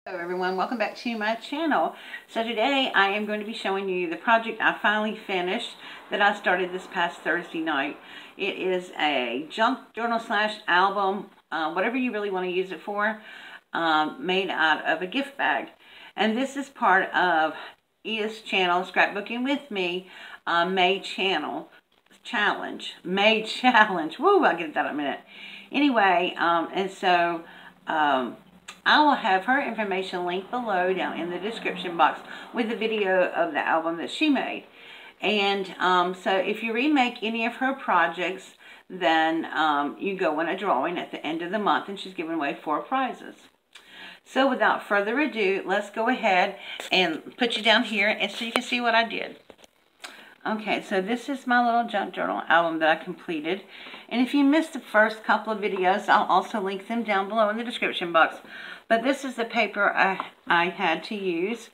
Hello everyone, welcome back to my channel. So today I am going to be showing you the project I finally finished that I started this past Thursday night. It is a junk journal slash album, whatever you really want to use it for, made out of a gift bag. And this is part of Edith's channel, Scrapbooking with Me, May Challenge. Woo, I'll get that in a minute. Anyway, I will have her information linked below down in the description box with the video of the album that she made. And so if you remake any of her projects, then you go in a drawing at the end of the month, and she's giving away 4 prizes. So without further ado, let's go ahead and put you down here and so you can see what I did. Okay, so this is my little junk journal album that I completed. And if you missed the first couple of videos, I'll also link them down below in the description box. But this is the paper I had to use.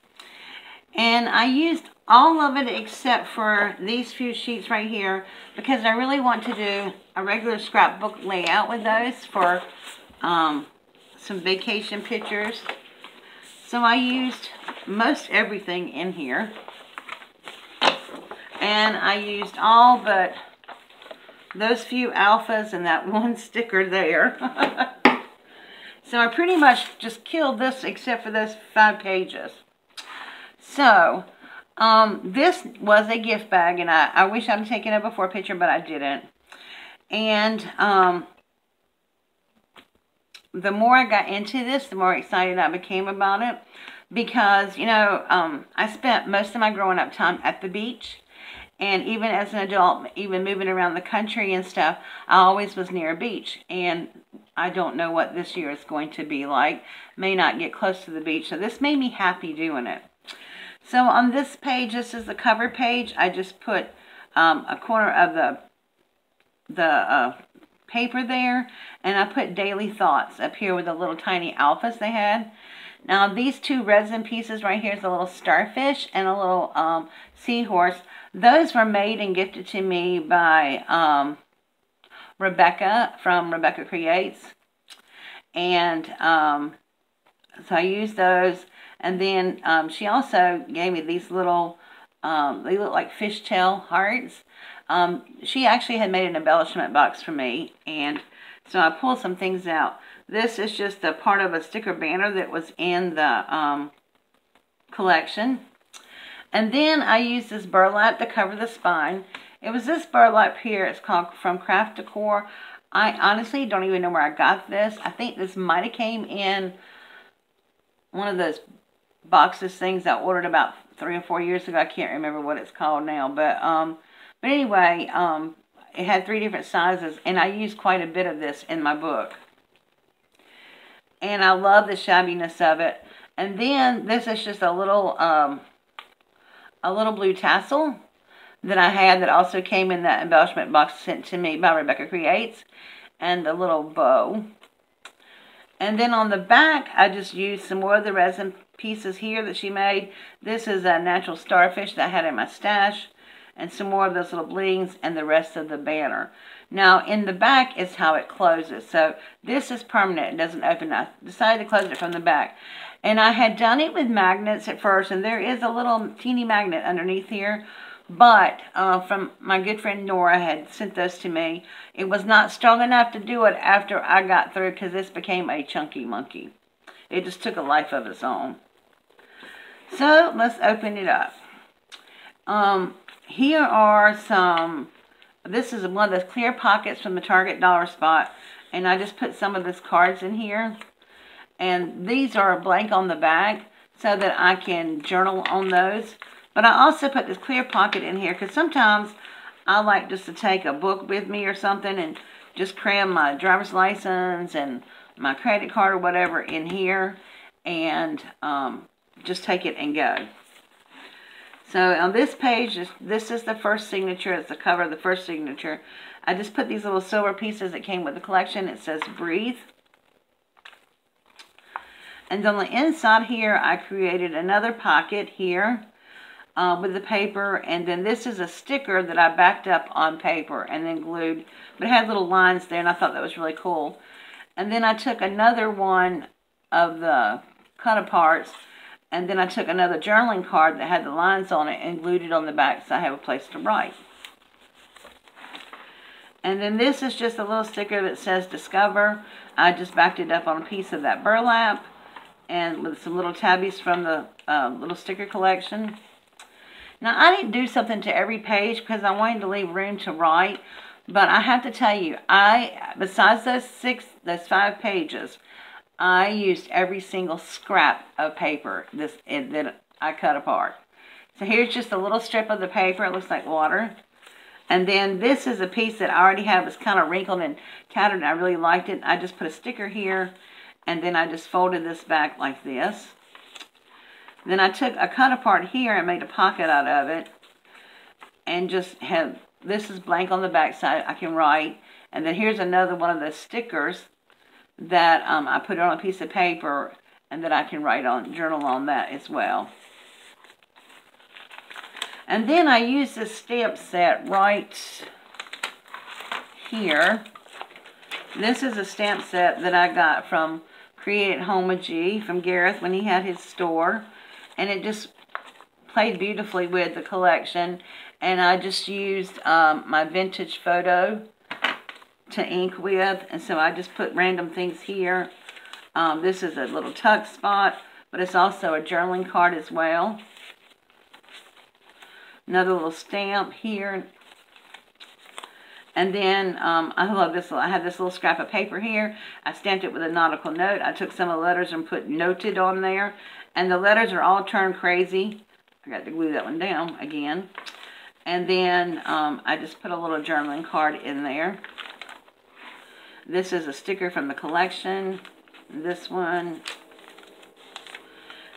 And I used all of it except for these few sheets right here because I really want to do a regular scrapbook layout with those for some vacation pictures. So I used most everything in here. And I used all but those few alphas and that one sticker there. So I pretty much just killed this except for those 5 pages. So, this was a gift bag, and I wish I'd taken a before picture, but I didn't. And the more I got into this, the more excited I became about it. Because, you know, I spent most of my growing up time at the beach. And even as an adult, even moving around the country and stuff, I always was near a beach. And I don't know what this year is going to be like. May not get close to the beach. So this made me happy doing it. So on this page, this is the cover page. I just put a corner of the paper there. And I put daily thoughts up here with the little tiny alphas they had. Now these 2 resin pieces right here is a little starfish and a little seahorse. Those were made and gifted to me by Rebecca from Rebecca Creates. And so I used those. And then she also gave me these little, they look like fishtail hearts. She actually had made an embellishment box for me. And so I pulled some things out. This is just a part of a sticker banner that was in the collection. And then I used this burlap to cover the spine. It was this burlap here. It's called From Craft Decor. I honestly don't even know where I got this. I think this might have came in one of those boxes things I ordered about 3 or 4 years ago. I can't remember what it's called now. But anyway, it had 3 different sizes. And I used quite a bit of this in my book. And I love the shabbiness of it. And then this is just a little blue tassel that I had that also came in that embellishment box sent to me by Rebecca Creates. And the little bow. And then on the back, I just used some more of the resin pieces here that she made. This is a natural starfish that I had in my stash. And some more of those little blings and the rest of the banner. Now, in the back is how it closes. So, this is permanent. It doesn't open. I decided to close it from the back. And I had done it with magnets at first. And there is a little teeny magnet underneath here. But, from my good friend Nora had sent those to me. It was not strong enough to do it after I got through. Because this became a chunky monkey. It just took a life of its own. So, let's open it up. Here are some, this is one of those clear pockets from the Target Dollar Spot. And I just put some of those cards in here. And these are blank on the back so that I can journal on those. But I also put this clear pocket in here because sometimes I like just to take a book with me or something and just cram my driver's license and my credit card or whatever in here. And just take it and go. So on this page, this is the first signature. It's the cover of the first signature. I just put these little silver pieces that came with the collection. It says breathe. And on the inside here, I created another pocket here with the paper. And then this is a sticker that I backed up on paper and then glued. But it had little lines there, and I thought that was really cool. And then I took another one of the cut-aparts. And then I took another journaling card that had the lines on it and glued it on the back so I have a place to write. And then this is just a little sticker that says Discover. I just backed it up on a piece of that burlap and with some little tabbies from the little sticker collection. Now, I didn't do something to every page because I wanted to leave room to write. But I have to tell you, besides those 5 pages, I used every single scrap of paper that I cut apart. So here's just a little strip of the paper. It looks like water. And then this is a piece that I already have. It's kind of wrinkled and tattered, and I really liked it. I just put a sticker here, and then I just folded this back like this. Then I took a cut apart here and made a pocket out of it, and just had, this is blank on the back side. I can write. And then here's another one of the stickers that I put on a piece of paper and that I can write on, journal on that as well. And then I use this stamp set right here. This is a stamp set that I got from Create at Homage from Gareth when he had his store. And it just played beautifully with the collection. And I just used my vintage photo to ink with. And so I just put random things here. This is a little tuck spot, but it's also a journaling card as well. Another little stamp here. And then I love this. I have this little scrap of paper here. I stamped it with a nautical note. I took some of the letters and put noted on there. And the letters are all turned crazy. I got to glue that one down again. And then I just put a little journaling card in there. This is a sticker from the collection. This one.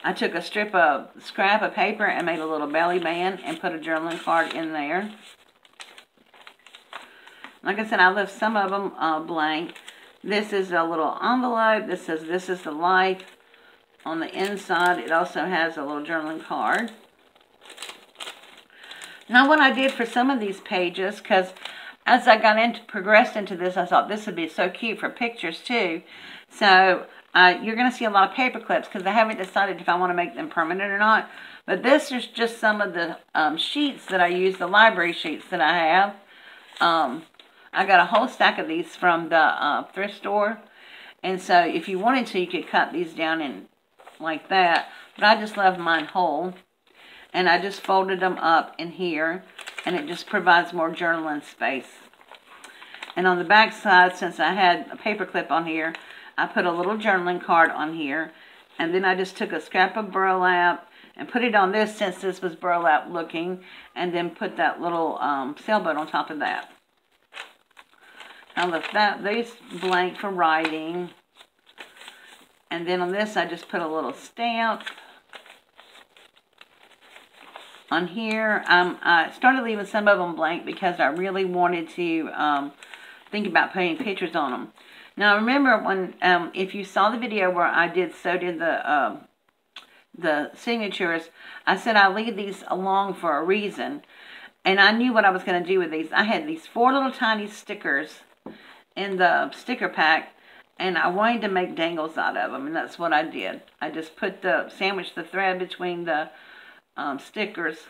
I took a scrap of paper and made a little belly band and put a journaling card in there. Like I said, I left some of them blank. This is a little envelope. This says, "This is the life." On the inside, it also has a little journaling card. Now, what I did for some of these pages, because as I progressed into this, I thought this would be so cute for pictures too. So you're going to see a lot of paper clips because I haven't decided if I want to make them permanent or not. But this is just some of the sheets that I use, the library sheets that I have. I got a whole stack of these from the thrift store. And so if you wanted to, you could cut these down in like that. But I just left mine whole. And I just folded them up in here. And it just provides more journaling space. And on the back side, since I had a paper clip on here, I put a little journaling card on here. And then I just took a scrap of burlap and put it on this since this was burlap looking. And then put that little sailboat on top of that. I left these blank for writing. And then on this, I just put a little stamp on here. I started leaving some of them blank because I really wanted to think about putting pictures on them. Now, remember when, if you saw the video where I sewed in the signatures, I said I leave these along for a reason. And I knew what I was going to do with these. I had these 4 little tiny stickers in the sticker pack, and I wanted to make dangles out of them, and that's what I did. I just sandwiched the thread between the stickers,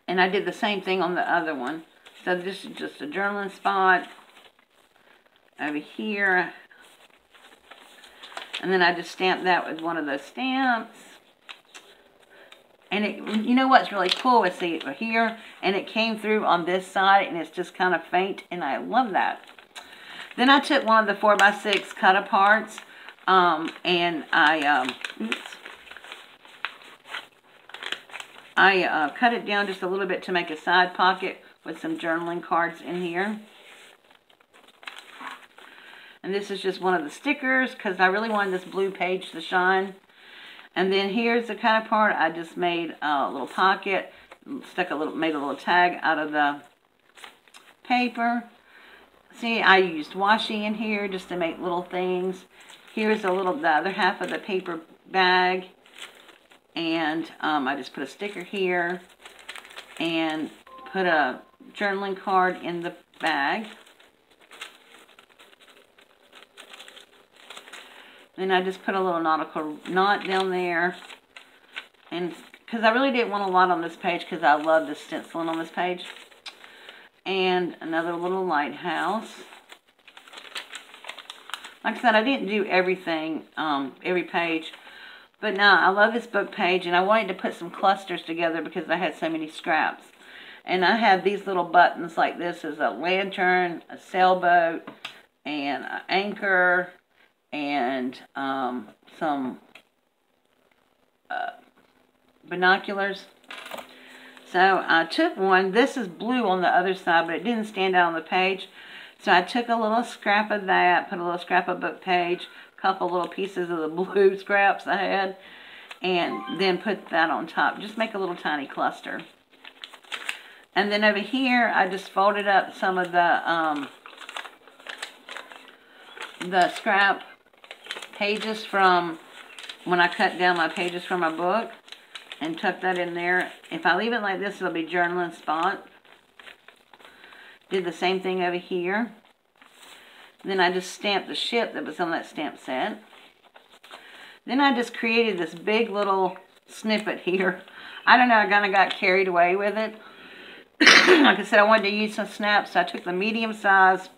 and I did the same thing on the other one. So this is just a journaling spot over here, and then I just stamped that with one of those stamps. And you know what's really cool is see it here, and it came through on this side, and it's just kind of faint, and I love that. Then I took one of the 4x6 cut-aparts, and I cut it down just a little bit to make a side pocket with some journaling cards in here. And this is just one of the stickers, because I really wanted this blue page to shine. And then here's the kind of part. I just made a little pocket, made a little tag out of the paper. See, I used washi in here just to make little things. Here's the other half of the paper bag. And I just put a sticker here and put a journaling card in the bag. Then I just put a little nautical knot down there. And because I really didn't want a lot on this page because I love the stenciling on this page. And another little lighthouse. Like I said, I didn't do everything, every page. But no, I love this book page, and I wanted to put some clusters together because I had so many scraps. And I have these little buttons like this as a lantern, a sailboat, and an anchor, and some binoculars. So I took one. This is blue on the other side, but it didn't stand out on the page. So I took a little scrap of that, put a little scrap of book page, a couple little pieces of the blue scraps I had, and then put that on top. Just make a little tiny cluster. And then over here, I just folded up some of the scrap pages from when I cut down my pages from my book, and tuck that in there. If I leave it like this, it'll be journaling spot. Did the same thing over here. Then I just stamped the ship that was on that stamp set. Then I just created this big little snippet here. I don't know, I kind of got carried away with it. Like I said, I wanted to use some snaps, so I took the medium size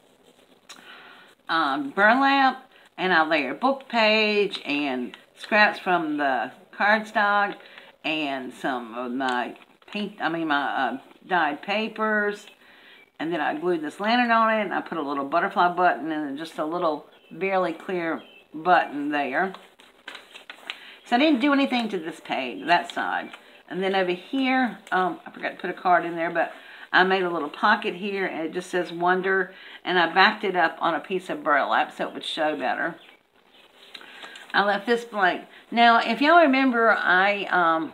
burlap, and I layered book page and scraps from the cardstock and some of my dyed papers. And then I glued this lantern on it, and I put a little butterfly button and just a little barely clear button there. So I didn't do anything to this page, that side. And then over here, I forgot to put a card in there, but I made a little pocket here, and it just says Wonder, and I backed it up on a piece of burlap so it would show better. I left this blank. Now, if y'all remember, I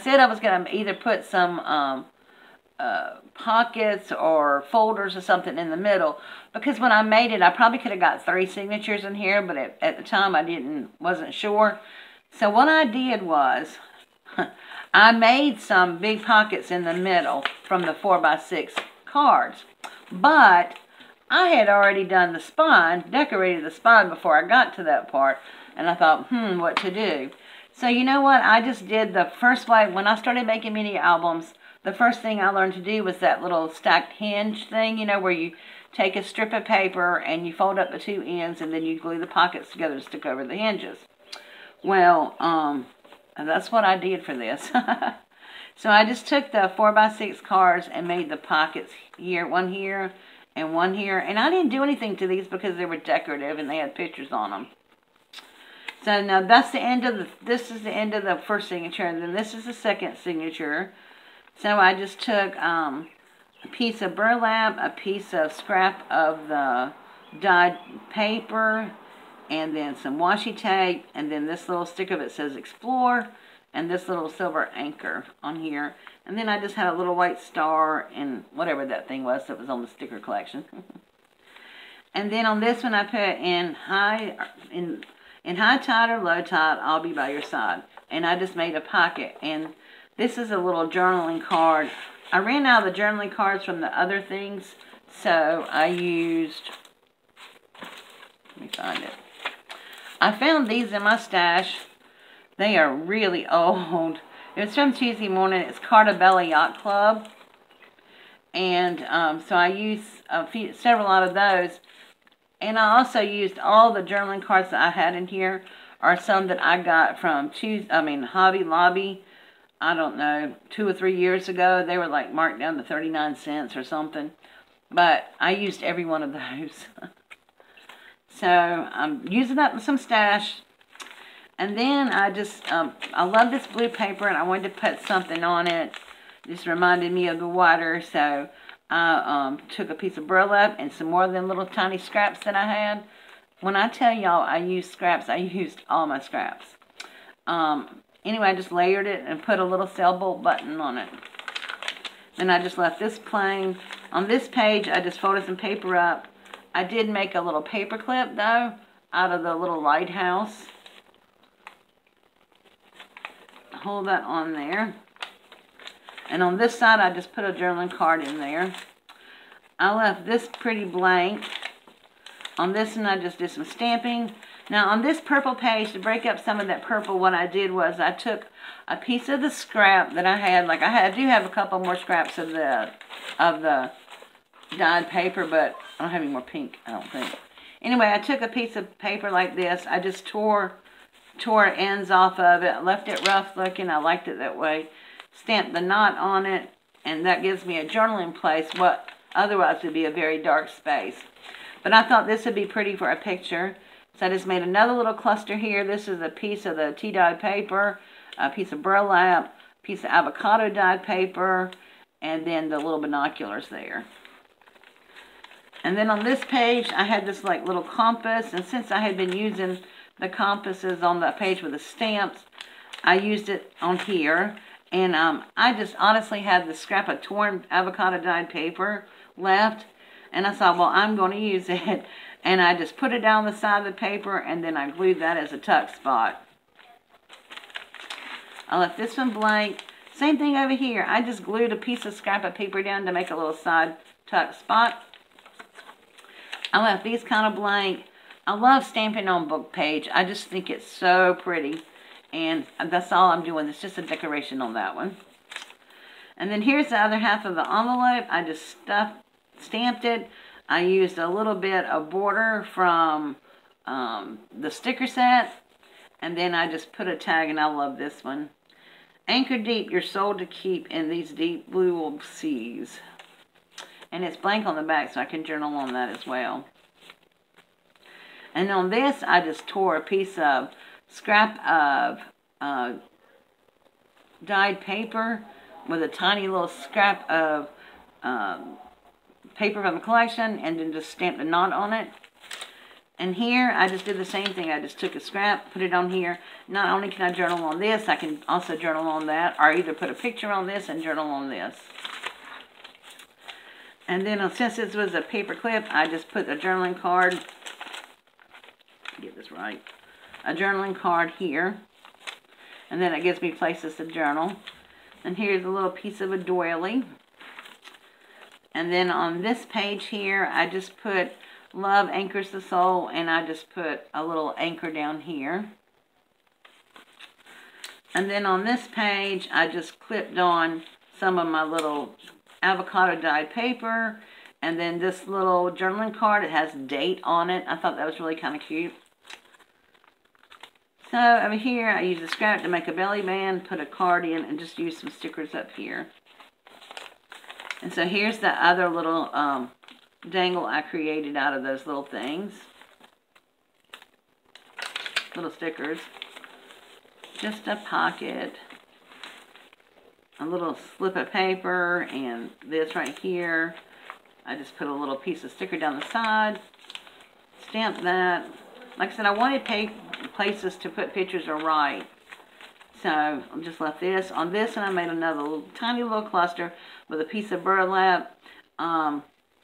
said I was going to either put some pockets or folders or something in the middle, because when I made it, I probably could have got 3 signatures in here, but at the time I wasn't sure. So what I did was I made some big pockets in the middle from the 4x6 cards, but I had already done the spine, decorated the spine before I got to that part, and I thought, what to do? So you know what? I just did the first way. When I started making mini albums, the first thing I learned to do was that little stacked hinge thing, you know, where you take a strip of paper and you fold up the 2 ends, and then you glue the pockets together to stick over the hinges. Well, that's what I did for this. So I just took the 4x6 cards and made the pockets here, one here and one here. And I didn't do anything to these because they were decorative and they had pictures on them. So now that's the end of this is the end of the first signature, and then this is the second signature. So I just took a piece of burlap, a piece of scrap of the dyed paper, and then some washi tape, and then this little sticker that says Explore, and this little silver anchor on here. And then I just had a little white star and whatever that thing was that was on the sticker collection. And then on this one I put in high tide or low tide, I'll be by your side. And I just made a pocket. And this is a little journaling card. I ran out of the journaling cards from the other things, so I used, let me find it. I found these in my stash. They are really old. It was from Tuesday Morning. It's Cartabella Yacht Club. And so I used several out of those. And I also used all the journaling cards that I had in here are some that I got from Hobby Lobby. I don't know, 2 or 3 years ago. They were like marked down to 39 cents or something. But I used every one of those. So I'm using up some stash. And then I just, I love this blue paper and I wanted to put something on it. Just reminded me of the water. So I took a piece of burlap and some more of them little tiny scraps that I had. When I tell y'all I used scraps, I used all my scraps. Anyway, I just layered it and put a little sailboat button on it. Then I just left this plain. On this page, I just folded some paper up. I did make a little paper clip, though, out of the little lighthouse. Hold that on there. And on this side, I just put a journaling card in there. I left this pretty blank. On this one, I just did some stamping. Now on this purple page, to break up some of that purple, what I did was I took a piece of the scrap that I had. Like I do have a couple more scraps of the dyed paper, but I don't have any more pink, I don't think. Anyway, I took a piece of paper like this. I just tore ends off of it, left it rough looking. I liked it that way. Stamped the knot on it, and that gives me a journaling place, what otherwise would be a very dark space. But I thought this would be pretty for a picture. So I just made another little cluster here. This is a piece of the tea dyed paper, a piece of burlap, a piece of avocado dyed paper, and then the little binoculars there. And then on this page, I had this like little compass, and since I had been using the compasses on the page with the stamps, I used it on here. And I just honestly had the scrap of torn avocado dyed paper left, and I thought, well, I'm going to use it. And I just put it down the side of the paper, and then I glued that as a tuck spot. I left this one blank. Same thing over here. I just glued a piece of scrap of paper down to make a little side tuck spot. I left these kind of blank. I love stamping on book page. I just think it's so pretty. And that's all I'm doing. It's just a decoration on that one. And then here's the other half of the envelope. I just stamped it. I used a little bit of border from the sticker set. And then I just put a tag, and I love this one. Anchor deep, your soul to keep in these deep blue seas. And it's blank on the back, so I can journal on that as well. And on this, I just tore a piece of scrap of dyed paper with a tiny little scrap of paper from the collection, and then just stamped a knot on it. And here, I just did the same thing. I just took a scrap, put it on here. Not only can I journal on this, I can also journal on that, or either put a picture on this and journal on this. And then since this was a paper clip, I just put a journaling card, get this right, a journaling card here. And then it gives me places to journal. And here's a little piece of a doily. And then on this page here, I just put love anchors the soul, and I just put a little anchor down here. And then on this page, I just clipped on some of my little avocado dyed paper, and then this little journaling card. It has date on it. I thought that was really kind of cute. So over here, I used a scrap to make a belly band, put a card in, and just use some stickers up here. And so here's the other little dangle I created out of those little things. Little stickers. Just a pocket. A little slip of paper, and this right here. I just put a little piece of sticker down the side. Stamp that. Like I said, I wanted places to put pictures or write. So I just left this. On this, and I made another tiny little cluster with a piece of burlap, a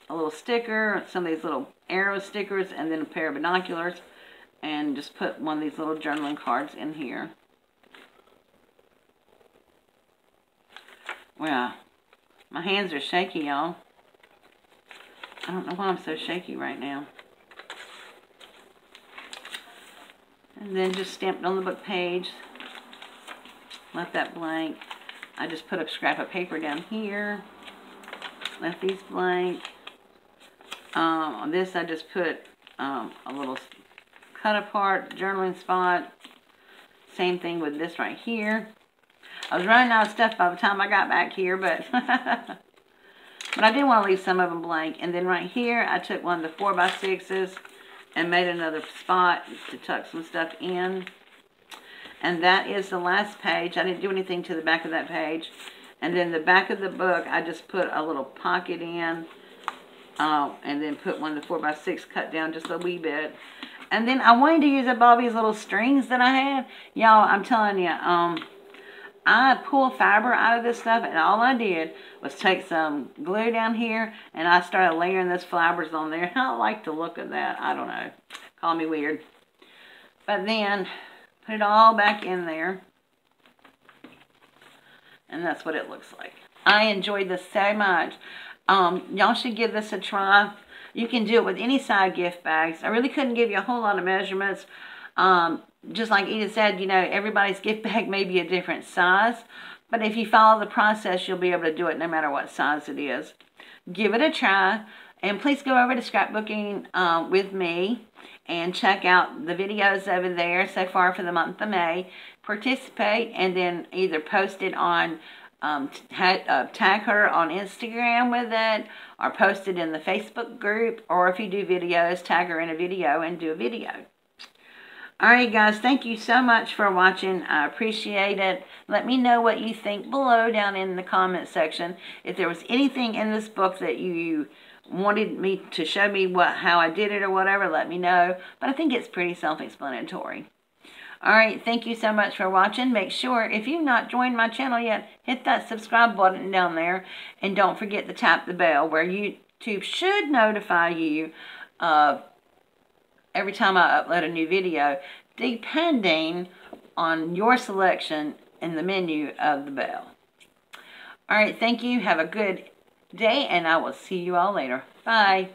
little sticker, some of these little arrow stickers, and then a pair of binoculars. And just put one of these little journaling cards in here. Wow, my hands are shaky, y'all. I don't know why I'm so shaky right now. And then just stamped on the book page. Left that blank. I just put a scrap of paper down here. Left these blank. On this, I just put a little cut apart journaling spot. Same thing with this right here. I was running out of stuff by the time I got back here, but but I did want to leave some of them blank. And then right here, I took one of the 4x6s and made another spot to tuck some stuff in. And that is the last page. I didn't do anything to the back of that page. And then the back of the book, I just put a little pocket in, and then put one of the 4x6 cut down just a wee bit. And then I wanted to use up all these little strings that I had. Y'all, I'm telling you, I pulled fiber out of this stuff, and all I did was take some glue down here, and I started layering those fibers on there. I like the look of that. I don't know. Call me weird. But then, put it all back in there. And that's what it looks like. I enjoyed this so much. Y'all should give this a try. You can do it with any side gift bags. I really couldn't give you a whole lot of measurements. Just like Edith said, you know, everybody's gift bag may be a different size, but if you follow the process, you'll be able to do it no matter what size it is. Give it a try, and please go over to Scrapbooking with me and check out the videos over there so far for the month of May. Participate, and then either post it on, tag her on Instagram with it, or post it in the Facebook group, or if you do videos, tag her in a video and do a video. Alright guys, thank you so much for watching. I appreciate it. Let me know what you think below down in the comment section. If there was anything in this book that you wanted me to show me how I did it or whatever, let me know. But I think it's pretty self-explanatory. Alright, thank you so much for watching. Make sure, if you've not joined my channel yet, hit that subscribe button down there. And don't forget to tap the bell where YouTube should notify you of every time I upload a new video, depending on your selection in the menu of the bell. Alright, thank you. Have a good day, and I will see you all later. Bye.